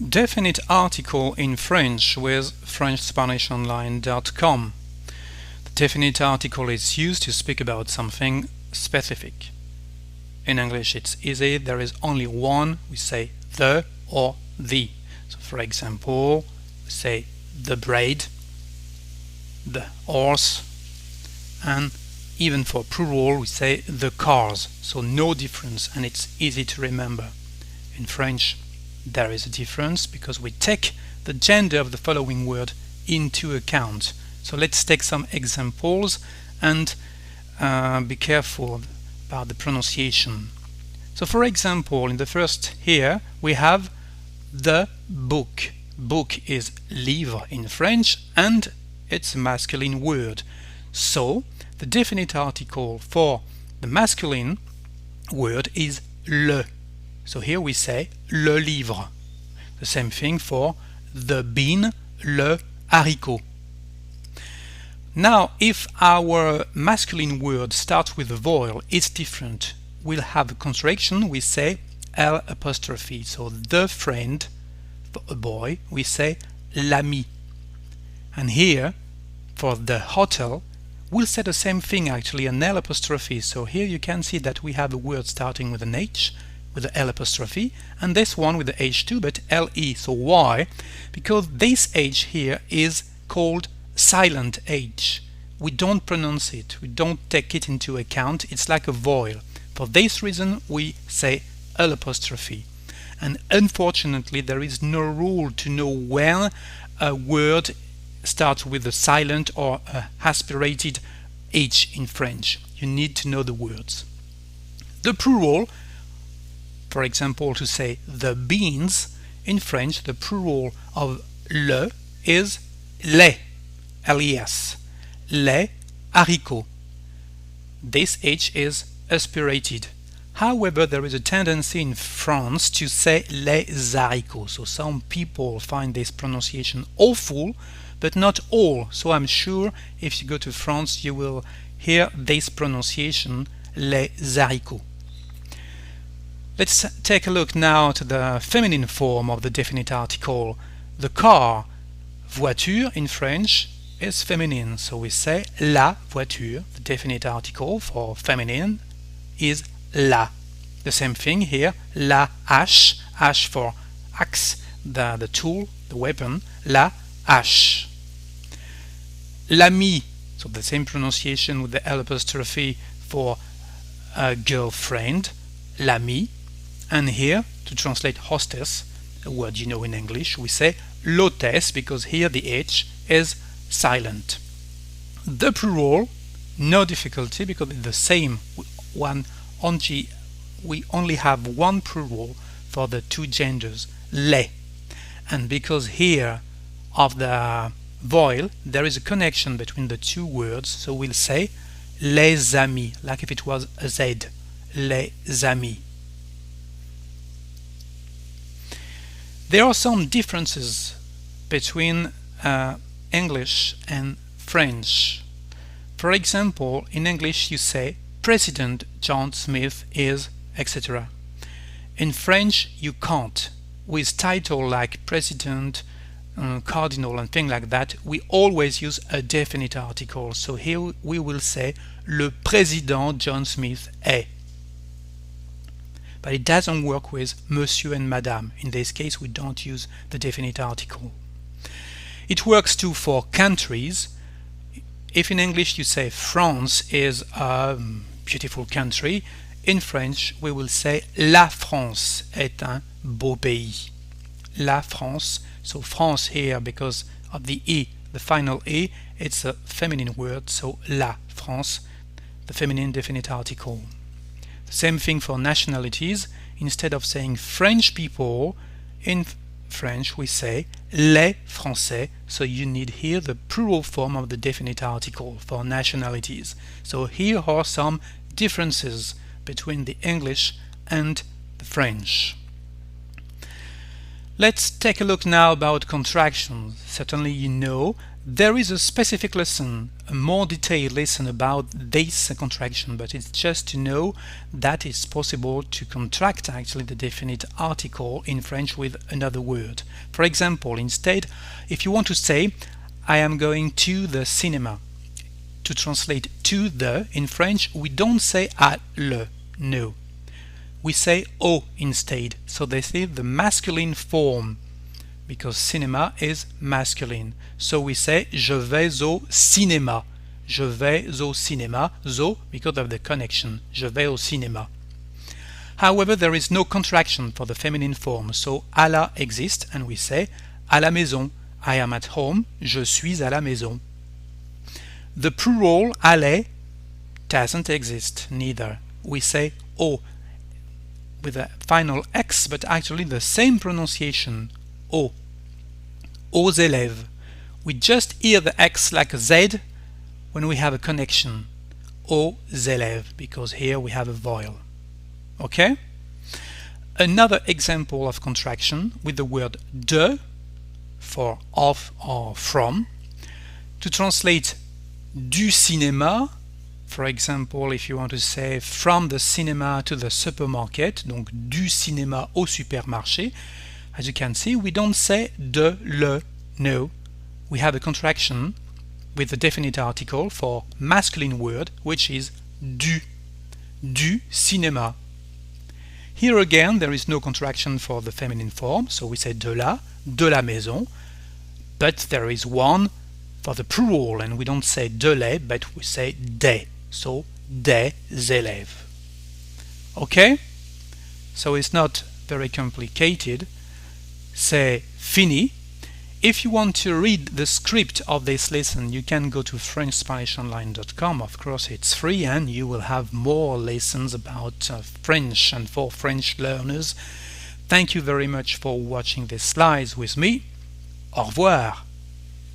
Definite article in French with FrenchSpanishOnline.com. The definite article is used to speak about something specific. In English it's easy, there is only one, we say the or the. So for example, we say the braid, the horse, and even for plural we say the cars. So no difference and it's easy to remember. In French there is a difference because we take the gender of the following word into account. So let's take some examples and be careful about the pronunciation. So for example, in the first here we have the book. Book is livre in French and it's a masculine word. So the definite article for the masculine word is le. So here we say le livre. The same thing for the bean, le haricot. Now if our masculine word starts with a vowel, it's different. We'll have a contraction, we say L apostrophe. So the friend, for a boy, we say l'ami. And here, for the hotel, we'll say the same thing actually, an L apostrophe. So here you can see that we have a word starting with an H, with the L apostrophe, and this one with the H2, but LE. So why? Because this H here is called silent H. We don't pronounce it, we don't take it into account, it's like a vowel. For this reason we say L apostrophe. And unfortunately there is no rule to know when a word starts with a silent or a aspirated H in French. You need to know the words. The plural, for example, to say the beans, in French the plural of le is les, les, les haricots. This H is aspirated. However, there is a tendency in France to say les haricots. So some people find this pronunciation awful, but not all. So I'm sure if you go to France you will hear this pronunciation, les haricots. Let's take a look now to the feminine form of the definite article. The car, voiture in French, is feminine, so we say la voiture. The definite article for feminine is la. The same thing here, la hache, hache for axe, the tool, the weapon, la hache. L'ami, so the same pronunciation with the L apostrophe for a girlfriend, l'ami. And here, to translate hostess, a word you know in English, we say l'hôtesse because here the H is silent. The plural, no difficulty because it's the same one. We only have one plural for the two genders, les. And because here of the vowel there is a connection between the two words, so we'll say les amis, like if it was a Z, les amis. There are some differences between English and French. For example, in English you say President John Smith is, etc. In French you can't. With title like President, Cardinal and things like that, we always use a definite article. So here we will say Le Président John Smith est. But it doesn't work with Monsieur and Madame. In this case we don't use the definite article. It works too for countries. If in English you say France is a beautiful country, in French we will say La France est un beau pays. La France, so France here because of the E, the final E, it's a feminine word, so La France, the feminine definite article. Same thing for nationalities. Instead of saying French people, in French we say les Français, so you need here the plural form of the definite article for nationalities. So here are some differences between the English and the French. Let's take a look now about contractions. Certainly you know There is a specific lesson, a more detailed lesson about this contraction, but it's just to know that it's possible to contract actually the definite article in French with another word. For example, instead, if you want to say I am going to the cinema, to translate to the in French, we don't say à le, no. We say au instead, so this is the masculine form, because cinema is masculine. So we say je vais au cinéma. Je vais au cinéma, zo because of the connection. Je vais au cinéma. However, there is no contraction for the feminine form, so à la exists and we say à la maison. I am at home, je suis à la maison. The plural aller doesn't exist neither. We say au with a final X, but actually the same pronunciation, au. Aux élèves. We just hear the X like a Z when we have a connection. Aux élèves, because here we have a vowel. Okay? Another example of contraction with the word de for of or from. To translate du cinéma, for example, if you want to say from the cinema to the supermarket, donc du cinéma au supermarché, as you can see, we don't say de le, no. We have a contraction with the definite article for masculine word, which is du cinéma. Here again, there is no contraction for the feminine form, so we say de la maison, but there is one for the plural, and we don't say de les, but we say des, so des élèves. Okay? So it's not very complicated. C'est fini. If you want to read the script of this lesson, you can go to FrenchSpanishOnline.com. Of course, it's free, and you will have more lessons about French and for French learners. Thank you very much for watching these slides with me. Au revoir.